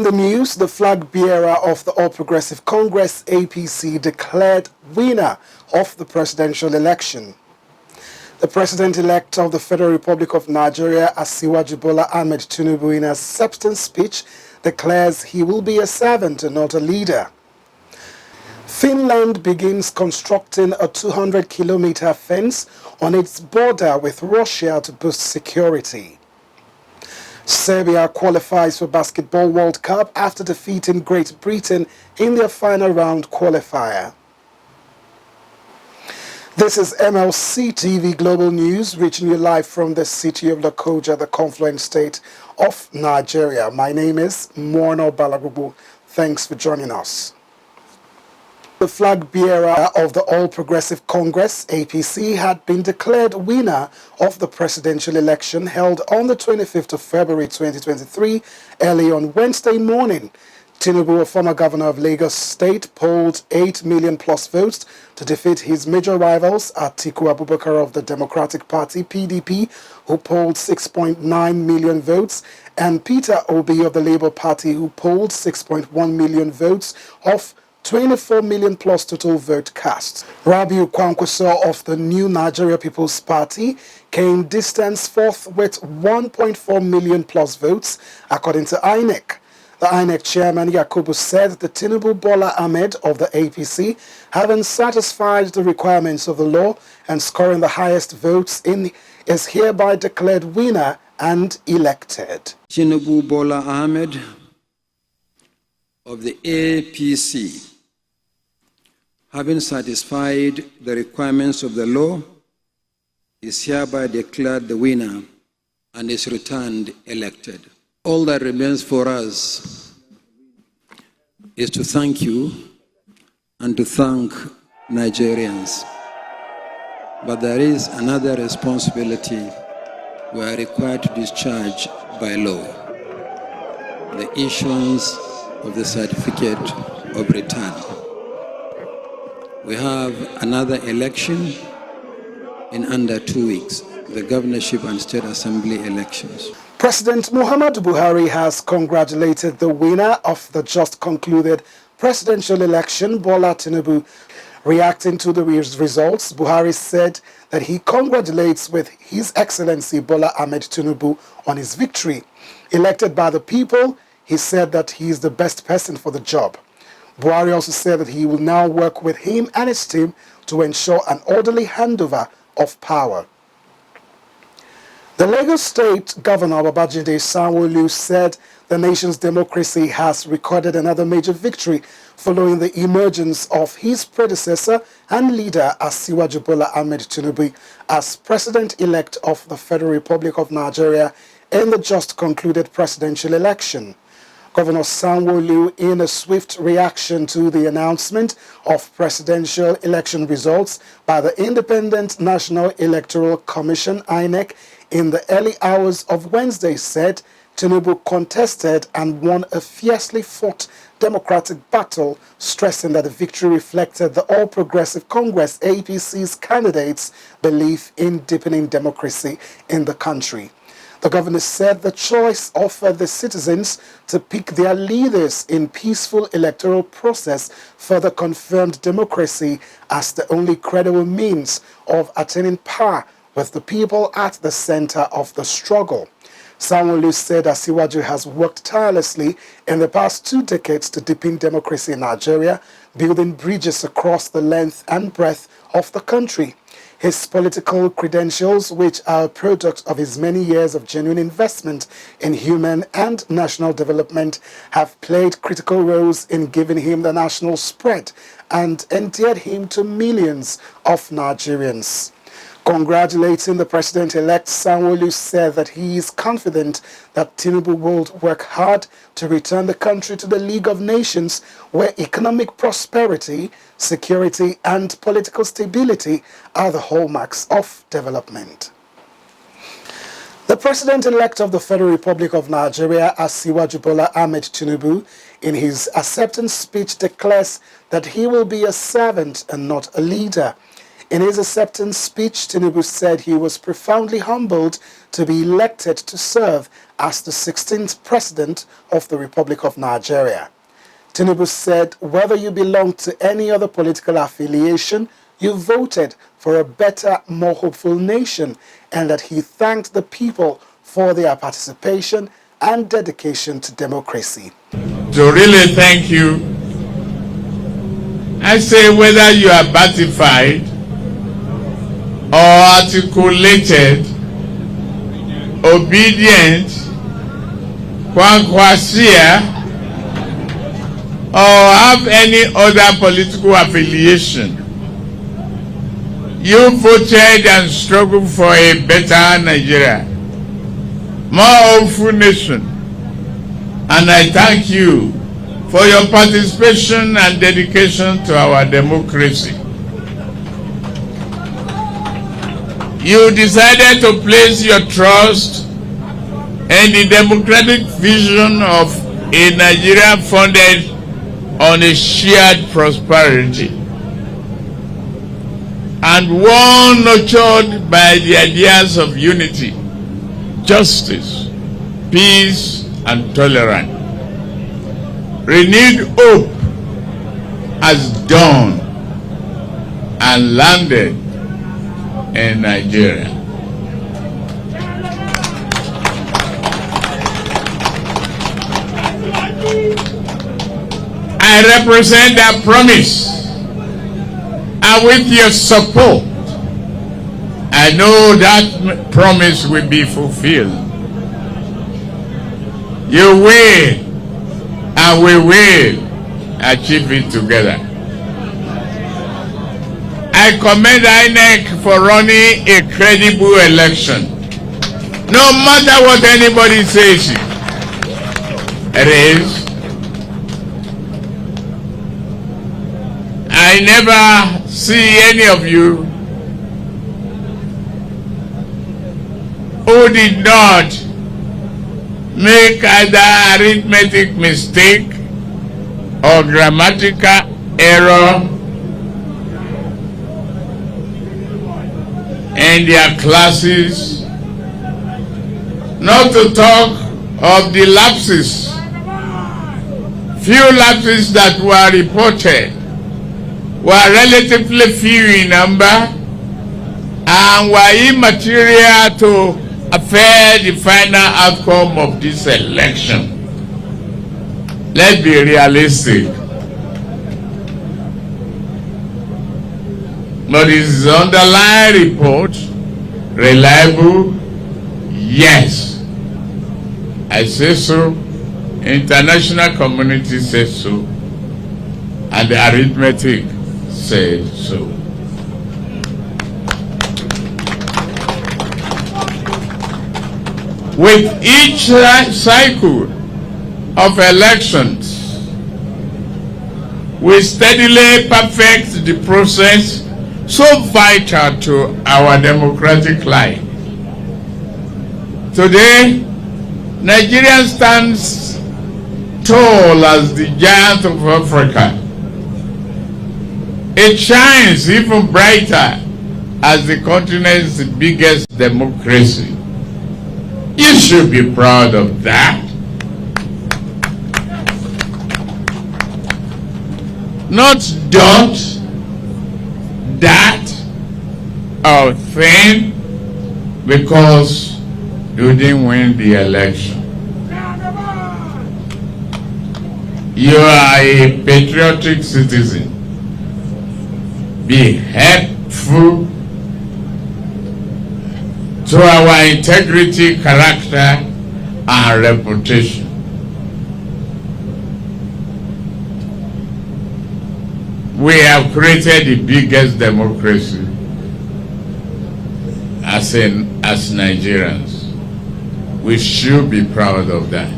the news, the flag bearer of the All Progressive Congress, APC, declared winner of the presidential election. The President-elect of the Federal Republic of Nigeria, ASIWAJU Bola Ahmed TINUBU, in a acceptance speech, declares he will be a servant and not a leader. Finland begins constructing a 200-kilometer fence on its border with Russia to boost security. Serbia qualifies for Basketball World Cup after defeating Great Britain in their final round qualifier. This is MLC TV Global News, reaching you live from the city of Lokoja, the confluent state of Nigeria. My name is Morno Balagubu. Thanks for joining us. The flag bearer of the All Progressive Congress, APC, had been declared winner of the presidential election held on the 25th of February 2023, early on Wednesday morning. Tinubu, a former governor of Lagos State, polled 8 million plus votes to defeat his major rivals, Atiku Abubakar of the Democratic Party, PDP, who polled 6.9 million votes, and Peter Obi of the Labour Party, who polled 6.1 million votes of 24 million plus total vote cast. Rabiu Kwankwaso of the New Nigeria People's Party came distance fourth with 1.4 million plus votes, according to INEC. The INEC chairman Yakubu said that Tinubu Bola Ahmed of the APC, having satisfied the requirements of the law and scoring the highest votes is hereby declared winner and elected. Tinubu Bola Ahmed of the APC, having satisfied the requirements of the law, is hereby declared the winner and is returned elected. All that remains for us is to thank you and to thank Nigerians. But there is another responsibility we are required to discharge by law: the issuance of the certificate of return. We have another election in under 2 weeks, the governorship and state assembly elections. President Muhammadu Buhari has congratulated the winner of the just concluded presidential election, Bola Tinubu. Reacting to the results, Buhari said that he congratulates with His Excellency Bola Ahmed Tinubu on his victory. Elected by the people, he said that he is the best person for the job. Buhari also said that he will now work with him and his team to ensure an orderly handover of power. The Lagos State Governor Babajide Sanwo-Olu said the nation's democracy has recorded another major victory following the emergence of his predecessor and leader ASIWAJU Bola Ahmed TINUBU as President-elect of the Federal Republic of Nigeria in the just concluded presidential election. Governor Sanwo-Olu, in a swift reaction to the announcement of presidential election results by the Independent National Electoral Commission, INEC, in the early hours of Wednesday, said Tinubu contested and won a fiercely fought democratic battle, stressing that the victory reflected the All Progressive Congress, APC's candidates' belief in deepening democracy in the country. The governor said the choice offered the citizens to pick their leaders in peaceful electoral process further confirmed democracy as the only credible means of attaining power, with the people at the center of the struggle. Sanwo-Olu said ASIWAJU has worked tirelessly in the past 2 decades to deepen democracy in Nigeria, building bridges across the length and breadth of the country. His political credentials, which are a product of his many years of genuine investment in human and national development, have played critical roles in giving him the national spread and endeared him to millions of Nigerians. Congratulating the president-elect, Sanwo-Olu said that he is confident that Tinubu will work hard to return the country to the League of Nations, where economic prosperity, security, and political stability are the hallmarks of development. The president-elect of the Federal Republic of Nigeria, ASIWAJU Bola Ahmed TINUBU, in his acceptance speech declares that he will be a servant and not a leader. In his acceptance speech, Tinubu said he was profoundly humbled to be elected to serve as the 16th President of the Republic of Nigeria. Tinubu said whether you belong to any other political affiliation, you voted for a better, more hopeful nation, and that he thanked the people for their participation and dedication to democracy. To really thank you, I say whether you are ratified or articulated, obedient, sincere, or have any other political affiliation, you voted and struggled for a better Nigeria, more hopeful nation, and I thank you for your participation and dedication to our democracy. You decided to place your trust in the democratic vision of a Nigeria founded on a shared prosperity, and one nurtured by the ideas of unity, justice, peace, and tolerance. Renewed hope has dawned and landed in Nigeria. I represent that promise, and with your support, I know that promise will be fulfilled. You will, and we will achieve it together. I commend INEC for running a credible election. No matter what anybody says it is, I never see any of you who did not make either arithmetic mistake or grammatical error in their classes, not to talk of the lapses, few lapses that were reported were relatively few in number and were immaterial to affect the final outcome of this election. Let's be realistic. But is the underlying report reliable? Yes. I say so. International community says so. And the arithmetic says so. With each cycle of elections, we steadily perfect the process so vital to our democratic life. Today, Nigeria stands tall as the giant of Africa. It shines even brighter as the continent's biggest democracy. You should be proud of that. Not dot, that, or thing, because you didn't win the election. You are a patriotic citizen. Be helpful to our integrity, character, and reputation. We have created the biggest democracy as Nigerians. We should be proud of that.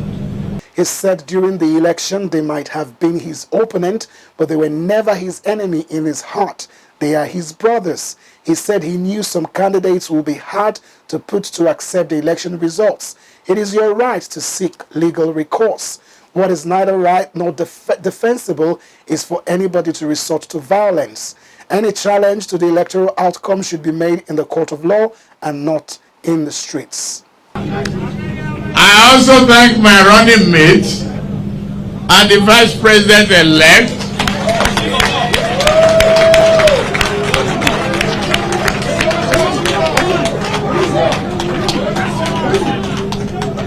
He said during the election they might have been his opponent, but they were never his enemy in his heart. They are his brothers. He said he knew some candidates will be hard to put to accept the election results. It is your right to seek legal recourse. What is neither right nor defensible is for anybody to resort to violence. Any challenge to the electoral outcome should be made in the court of law and not in the streets. I also thank my running mate and the Vice President-elect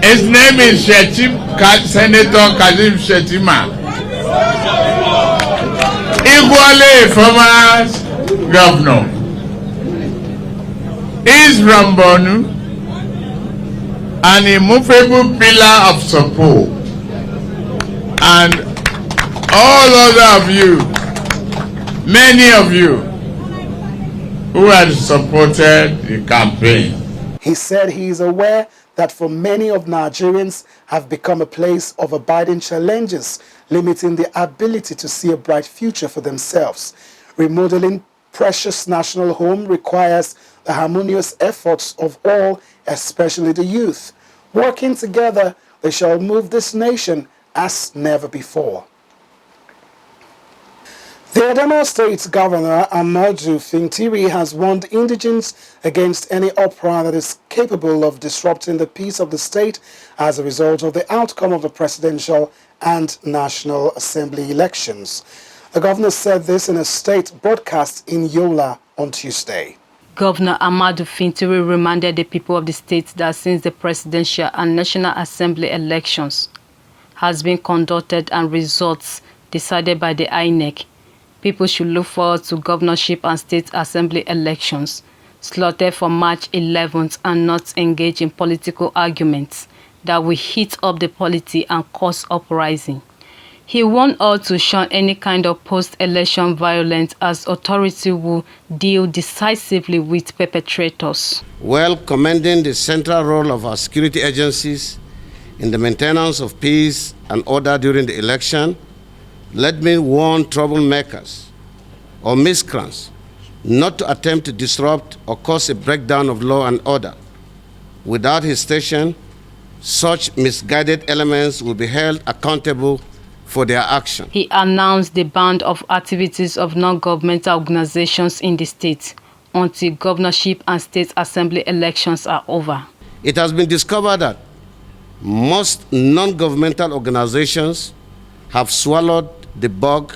his name is Senator Kazim Shettima, equally a former governor. He's from Bonu, an immovable pillar of support, and all other of you, many of you who had supported the campaign. He said he is aware that for many of Nigerians have become a place of abiding challenges, limiting the ability to see a bright future for themselves. Remodeling precious national home requires the harmonious efforts of all, especially the youth. Working together, they shall move this nation as never before. The Adamawa State Governor AHMED Fintiri has warned indigents against any uproar that is capable of disrupting the peace of the state as a result of the outcome of the presidential and National Assembly elections. The governor said this in a state broadcast in Yola on Tuesday. Governor AHMED Fintiri reminded the people of the state that since the presidential and National Assembly elections has been conducted and results decided by the INEC, people should look forward to governorship and state assembly elections slotted for March 11th and not engage in political arguments that will heat up the polity and cause uprising. He warned all to shun any kind of post-election violence as authority will deal decisively with perpetrators. While commending the central role of our security agencies in the maintenance of peace and order during the election, let me warn troublemakers or miscreants not to attempt to disrupt or cause a breakdown of law and order. Without hesitation, such misguided elements will be held accountable for their action. He announced the ban of activities of non-governmental organizations in the state until governorship and state assembly elections are over. It has been discovered that most non-governmental organizations have swallowed the bug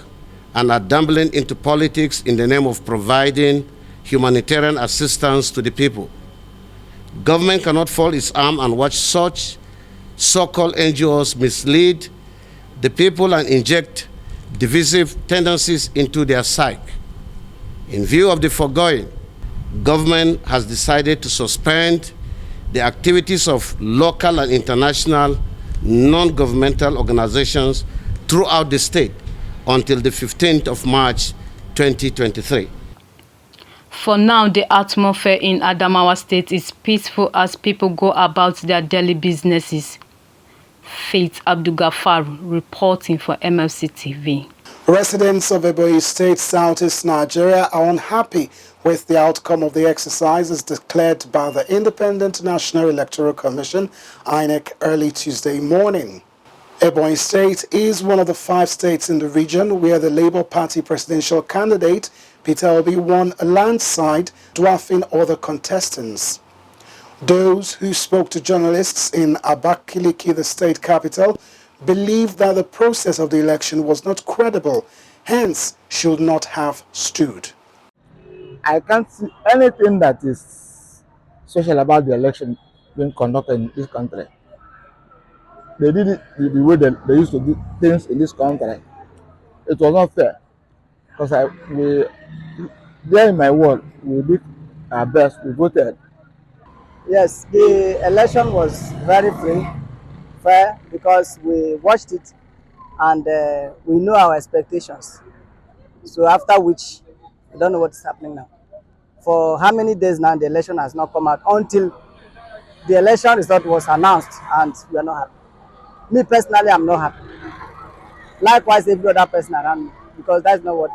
and are dabbling into politics in the name of providing humanitarian assistance to the people. Government cannot fold its arm and watch such so-called NGOs mislead the people and inject divisive tendencies into their psyche. In view of the foregoing, government has decided to suspend the activities of local and international non-governmental organizations throughout the state until the 15th of March 2023. For now, the atmosphere in Adamawa State is peaceful as people go about their daily businesses. Faith Abdul-Ghaffar reporting for MLC TV. Residents of Ebonyi State, Southeast Nigeria are unhappy with the outcome of the exercises declared by the Independent National Electoral Commission, INEC, early Tuesday morning. Ebonyi State is one of the 5 states in the region where the Labour Party presidential candidate, Peter Obi, won a landslide, dwarfing other contestants. Those who spoke to journalists in Abakaliki, the state capital, believe that the process of the election was not credible, hence should not have stood. I can't see anything that is social about the election being conducted in this country. They did it the way they used to do things in this country. It was not fair. Because there in my world, we did our best, we voted. Yes, the election was very free, fair, because we watched it and we know our expectations. So after which, we don't know what's happening now. For how many days now, the election has not come out until the election result was announced and we are not happy. Me personally, I'm not happy. Likewise, every other person around me, because that's not what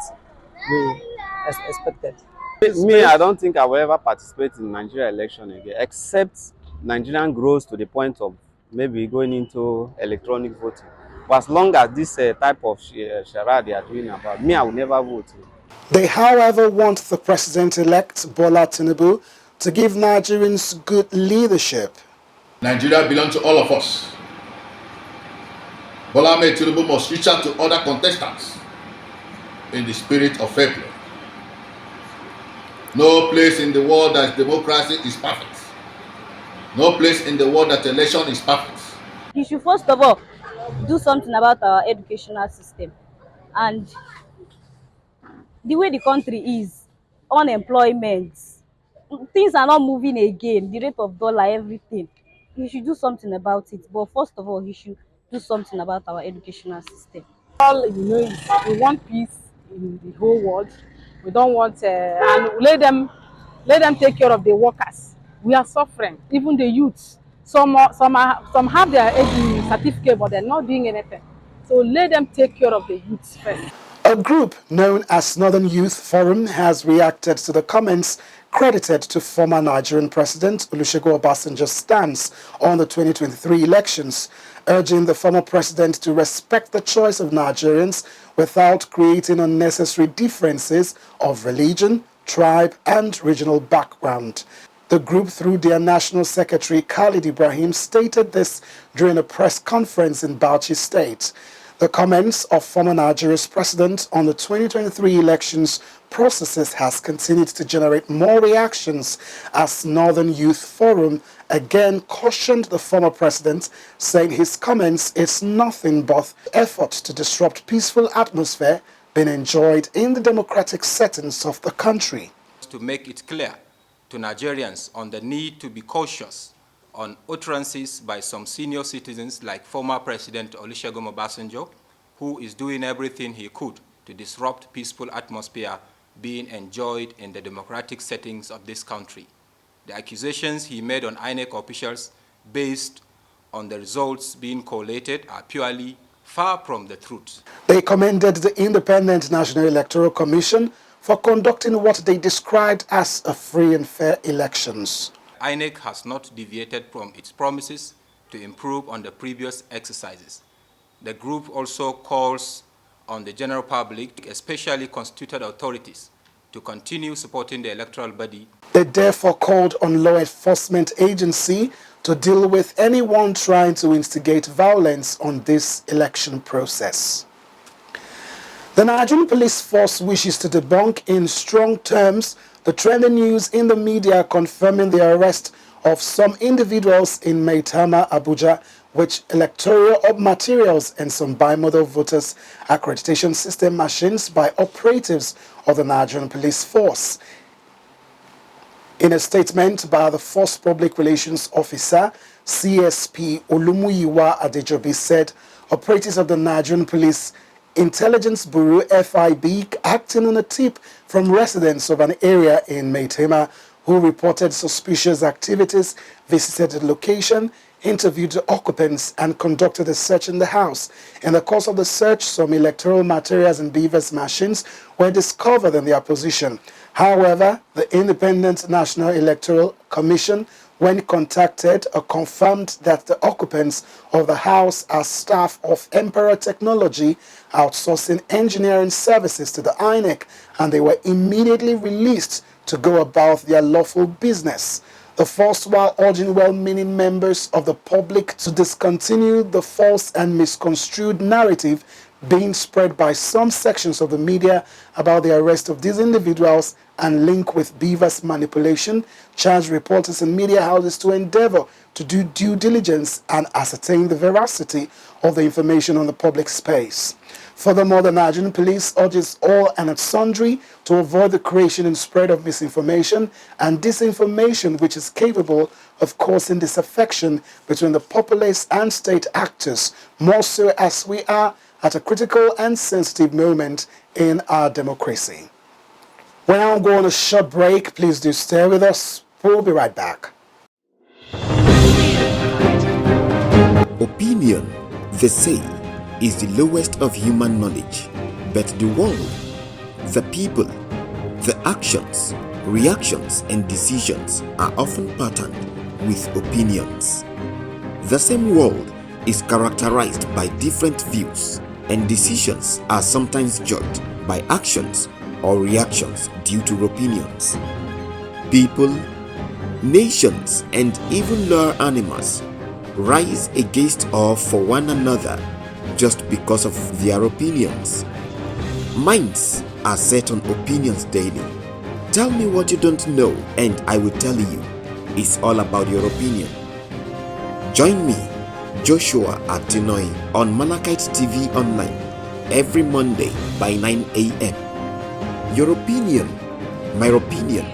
we expected. Me, I don't think I will ever participate in Nigeria election again, except Nigerian grows to the point of maybe going into electronic voting. But as long as this type of charade they are doing about, me, I will never vote. They, however, want the president-elect Bola Tinubu to give Nigerians good leadership. Nigeria belongs to all of us. Bola Ahmed Tinubu must reach out to other contestants in the spirit of fair play. No place in the world that democracy is perfect. No place in the world that election is perfect. He should first of all do something about our educational system and the way the country is, unemployment, things are not moving again, the rate of dollar, everything. He should do something about it. But first of all, he should do something about our educational system. All you know is we want peace in the whole world. We don't want and let them take care of the workers. We are suffering, even the youths. Some have their certificate, but they're not doing anything. So let them take care of the youths first. A group known as Northern Youth Forum has reacted to the comments credited to former Nigerian President Olusegun Obasanjo's stance on the 2023 elections, urging the former president to respect the choice of Nigerians without creating unnecessary differences of religion, tribe, and regional background. The group, through their national secretary Khalid Ibrahim, stated this during a press conference in Bauchi State. The comments of former Nigeria's president on the 2023 elections processes has continued to generate more reactions as Northern Youth Forum again cautioned the former president, saying his comments is nothing but effort to disrupt peaceful atmosphere being enjoyed in the democratic settings of the country. To make it clear to Nigerians on the need to be cautious on utterances by some senior citizens like former President Olusegun Obasanjo, who is doing everything he could to disrupt peaceful atmosphere being enjoyed in the democratic settings of this country. The accusations he made on INEC officials based on the results being collated are purely far from the truth. They commended the Independent National Electoral Commission for conducting what they described as a free and fair elections. INEC has not deviated from its promises to improve on the previous exercises. The group also calls on the general public, especially constituted authorities, to continue supporting the electoral body. They therefore called on law enforcement agency to deal with anyone trying to instigate violence on this election process. The Nigerian police force wishes to debunk in strong terms the trending news in the media confirming the arrest of some individuals in Maitama, Abuja, which electoral materials and some bimodal voters accreditation system machines by operatives of the Nigerian police force. In a statement by the Force Public Relations Officer, CSP Olumuyiwa Adejobi said operatives of the Nigerian Police Intelligence Bureau FIB acting on a tip from residents of an area in Maitama who reported suspicious activities visited the location, interviewed the occupants and conducted a search in the house. In the course of the search, some electoral materials and beavers machines were discovered in their possession. However, the Independent National Electoral Commission, when contacted, confirmed that the occupants of the house are staff of Emperor Technology, outsourcing engineering services to the INEC, and they were immediately released to go about their lawful business. The force, while urging well-meaning members of the public to discontinue the false and misconstrued narrative being spread by some sections of the media about the arrest of these individuals and link with beavers manipulation, charged reporters and media houses to endeavor to do due diligence and ascertain the veracity of the information on the public space. Furthermore, the Nigerian police urges all and sundry to avoid the creation and spread of misinformation and disinformation which is capable of causing disaffection between the populace and state actors, more so as we are at a critical and sensitive moment in our democracy. We're now going on a short break. Please do stay with us. We'll be right back. Opinion, they say, is the lowest of human knowledge, but the world, the people, the actions, reactions, and decisions are often patterned with opinions. The same world is characterized by different views, and decisions are sometimes judged by actions or reactions due to opinions. People, nations, and even lower animals rise against or for one another just because of their opinions. Minds are set on opinions daily. Tell me what you don't know and I will tell you. It's all about your opinion. Join me, Joshua Atinoi, on Malachite TV Online every Monday by 9 a.m. Your opinion, my opinion,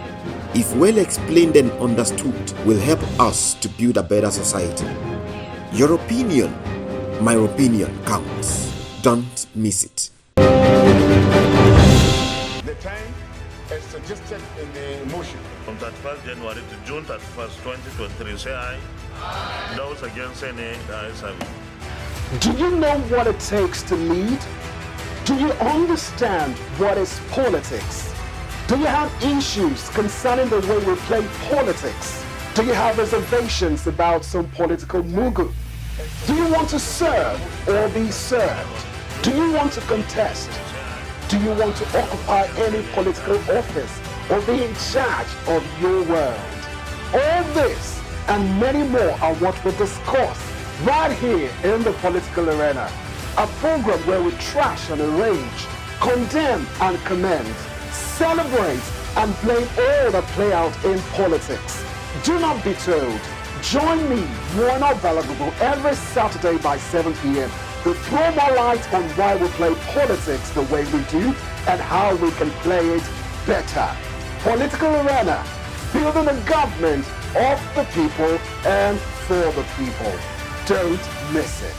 if well explained and understood, will help us to build a better society. Your opinion, my opinion counts. Don't miss it. The time is suggested in the motion. From 31st January to June 31st, 2023, say aye. Those against say nay, the ayes have it. Do you know what it takes to lead? Do you understand what is politics? Do you have issues concerning the way we play politics? Do you have reservations about some political mugu? Do you want to serve or be served? Do you want to contest? Do you want to occupy any political office or be in charge of your world? All this and many more are what we discuss right here in the political arena. A program where we trash and rage, condemn and commend, celebrate and blame all that play out in politics. Do not be told. Join me, Warner Balagubo, every Saturday by 7 p.m. to throw more light on why we play politics the way we do and how we can play it better. Political Arena, building a government of the people and for the people. Don't miss it.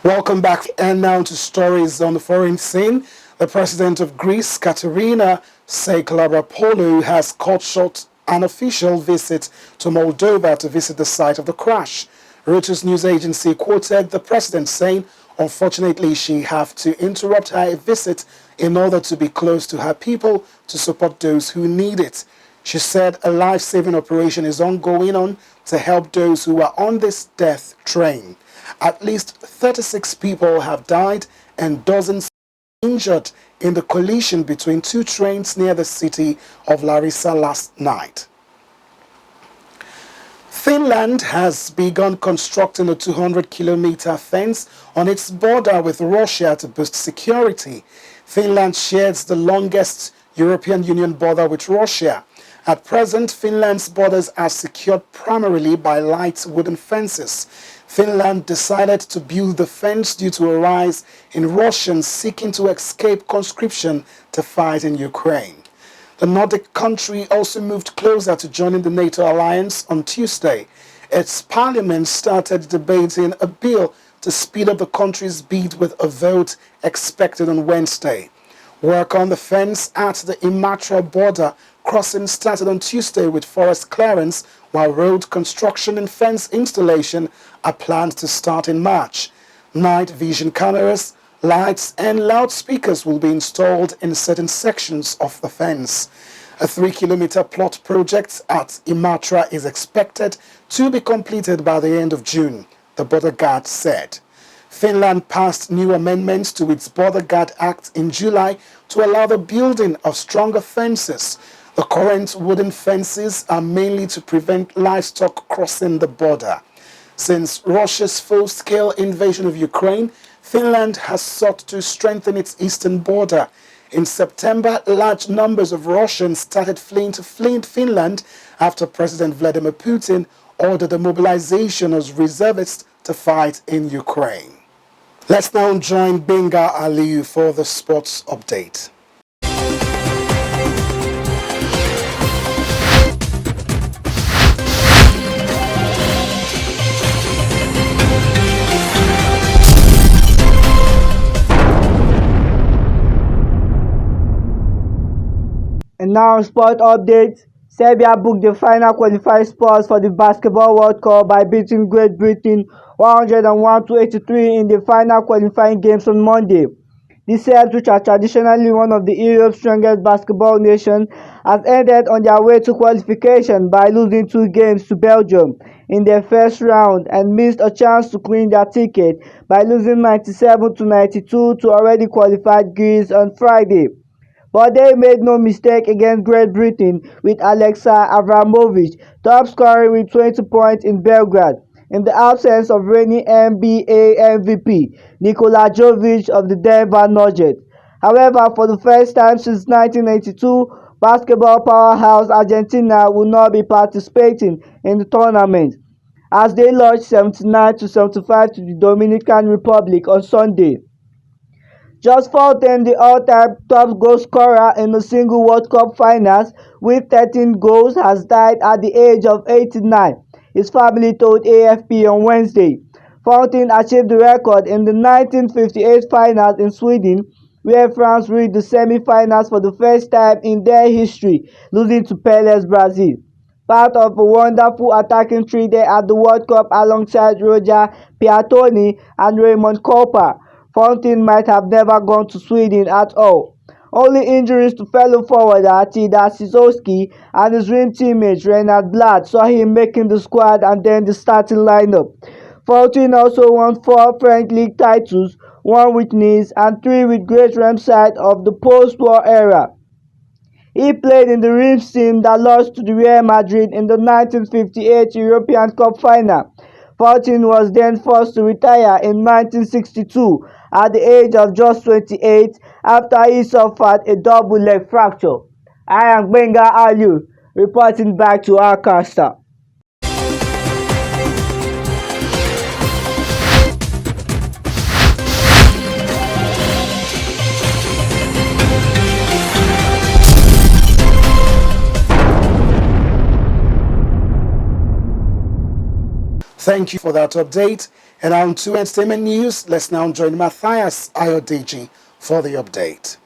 Welcome back, and now to stories on the foreign scene. The president of Greece, Katerina Sakellaropoulou, has cut short an official visit to Moldova to visit the site of the crash. Reuters news agency quoted the president saying, unfortunately, she had to interrupt her visit in order to be close to her people to support those who need it. She said a life-saving operation is ongoing to help those who are on this death train. At least 36 people have died and dozens injured in the collision between two trains near the city of Larissa last night. Finland has begun constructing a 200-kilometer fence on its border with Russia to boost security. Finland shares the longest European Union border with Russia. At present, Finland's borders are secured primarily by light wooden fences. Finland decided to build the fence due to a rise in Russians seeking to escape conscription to fight in Ukraine. The Nordic country also moved closer to joining the NATO alliance on Tuesday. Its parliament started debating a bill to speed up the country's bid with a vote expected on Wednesday. Work on the fence at the Imatra border crossing started on Tuesday with forest clearance, while road construction and fence installation are planned to start in March. Night vision cameras, lights and loudspeakers will be installed in certain sections of the fence. A 3-kilometer plot project at Imatra is expected to be completed by the end of June, the border guard said. Finland passed new amendments to its Border Guard Act in July to allow the building of stronger fences. The current wooden fences are mainly to prevent livestock crossing the border. Since Russia's full-scale invasion of Ukraine, Finland has sought to strengthen its eastern border. In September, large numbers of Russians started fleeing to Finland after President Vladimir Putin ordered the mobilization of reservists to fight in Ukraine. Let's now join Benga Aliyu for the sports update. And now, sport updates. Serbia booked the final qualified spots for the Basketball World Cup by beating Great Britain 101-83 in the final qualifying games on Monday. The Serbs, which are traditionally one of Europe's strongest basketball nations, has ended on their way to qualification by losing 2 games to Belgium in their first round and missed a chance to clean their ticket by losing 97-92 to already qualified Greece on Friday. But they made no mistake against Great Britain, with Alexa Avramovic top scoring with 20 points in Belgrade, in the absence of reigning NBA MVP Nikola Jovic of the Denver Nuggets. However, for the first time since 1982, basketball powerhouse Argentina will not be participating in the tournament, as they lost 79-75 to the Dominican Republic on Sunday. Just Fulton, the all-time top goal scorer in a single World Cup finals with 13 goals, has died at the age of 89, his family told AFP on Wednesday. Fulton achieved the record in the 1958 finals in Sweden, where France reached the semi-finals for the first time in their history, losing to Pele's Brazil. Part of a wonderful attacking three-day at the World Cup alongside Roger Piatoni and Raymond Kopa, Fulton might have never gone to Sweden at all. Only injuries to fellow forwarder Tida Sizowski and his dream teammate Reinhard Blatt saw him making the squad and then the starting lineup. Fulton also won 4 French league titles, 1 with Nice and 3 with Great Ramside of the post-war era. He played in the Reims team that lost to the Real Madrid in the 1958 European Cup final. Fulton was then forced to retire in 1962 at the age of just 28 after he suffered a double leg fracture. I am Benga Aliu, reporting back to our caster. Thank you for that update. And on to entertainment news, let's now join Matthias Ayodeji for the update.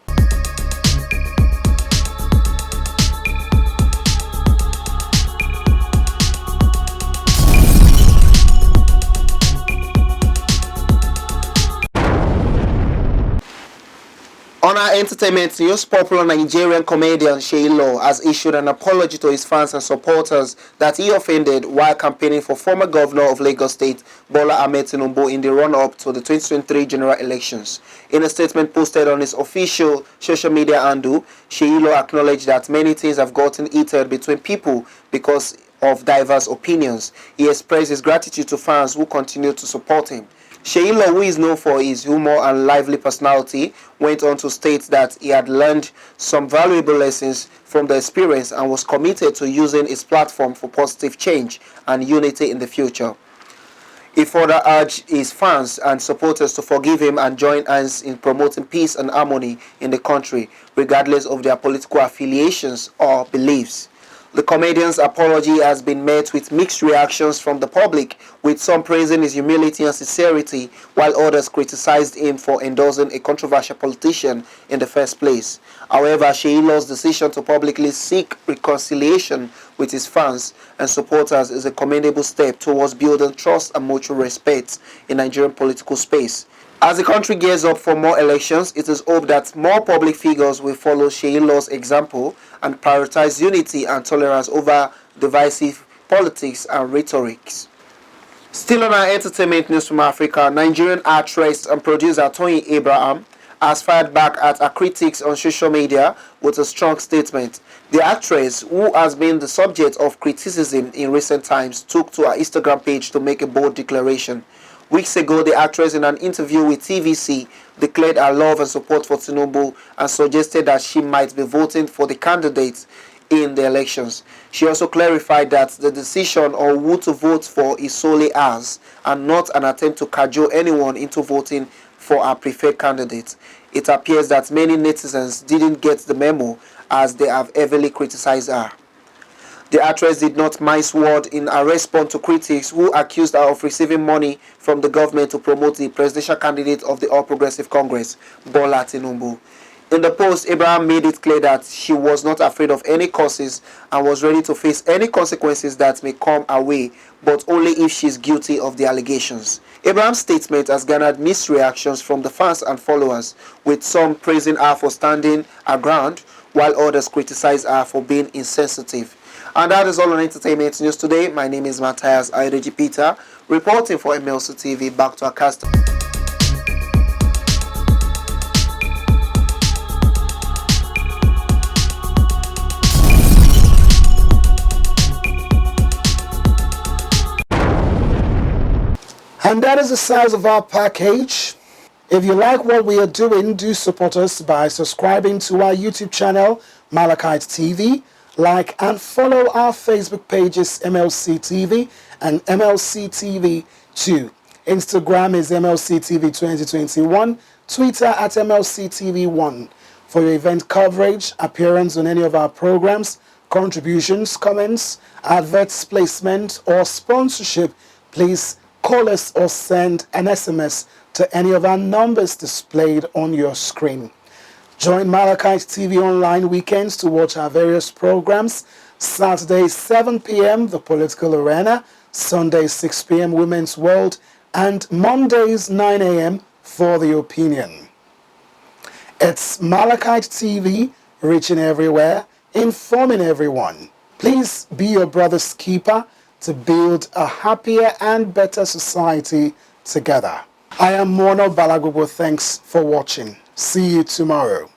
On our entertainment news, popular Nigerian comedian Sheilo has issued an apology to his fans and supporters that he offended while campaigning for former governor of Lagos State, Bola Ahmed TINUBU, in the run-up to the 2023 general elections. In a statement posted on his official social media handle, Sheilo acknowledged that many things have gotten heated between people because of diverse opinions. He expressed his gratitude to fans who continue to support him. Sheilo, who is known for his humor and lively personality, went on to state that he had learned some valuable lessons from the experience and was committed to using his platform for positive change and unity in the future. He further urged his fans and supporters to forgive him and join hands in promoting peace and harmony in the country, regardless of their political affiliations or beliefs. The comedian's apology has been met with mixed reactions from the public, with some praising his humility and sincerity, while others criticized him for endorsing a controversial politician in the first place. However, Sheilo's decision to publicly seek reconciliation with his fans and supporters is a commendable step towards building trust and mutual respect in Nigerian political space. As the country gears up for more elections, it is hoped that more public figures will follow Sheilo's example and prioritize unity and tolerance over divisive politics and rhetorics. Still on our entertainment news from Africa, Nigerian actress and producer Toyin Abraham has fired back at her critics on social media with a strong statement. The actress, who has been the subject of criticism in recent times, took to her Instagram page to make a bold declaration. Weeks ago, the actress, in an interview with TVC, declared her love and support for TINUBU and suggested that she might be voting for the candidates in the elections. She also clarified that the decision on who to vote for is solely hers and not an attempt to cajole anyone into voting for her preferred candidate. It appears that many netizens didn't get the memo, as they have heavily criticized her. The actress did not mince words in her response to critics who accused her of receiving money from the government to promote the presidential candidate of the All Progressive Congress, Bola Tinubu. In the post, Abraham made it clear that she was not afraid of any causes and was ready to face any consequences that may come her way, but only if she is guilty of the allegations. Abraham's statement has garnered mixed reactions from the fans and followers, with some praising her for standing her ground, while others criticize her for being insensitive. And that is all on entertainment news today. My name is Matthias Ayodeji Peter, reporting for MLC TV. Back to our cast. And that is the size of our package. If you like what we are doing, do support us by subscribing to our YouTube channel, Malachite TV. Like and follow our Facebook pages, MLC TV and MLC TV 2. Instagram is MLC TV 2021. Twitter at MLC TV 1. For your event coverage, appearance on any of our programs, contributions, comments, adverts, placement, or sponsorship, please call us or send an SMS to any of our numbers displayed on your screen. Join Malachite TV online weekends to watch our various programs. Saturday 7 p.m. The Political Arena, Sunday 6 p.m. Women's World, and Mondays 9 a.m. For the Opinion. It's Malachite TV, reaching everywhere, informing everyone. Please be your brother's keeper to build a happier and better society together. I am Mono Balagobo. Thanks for watching. See you tomorrow.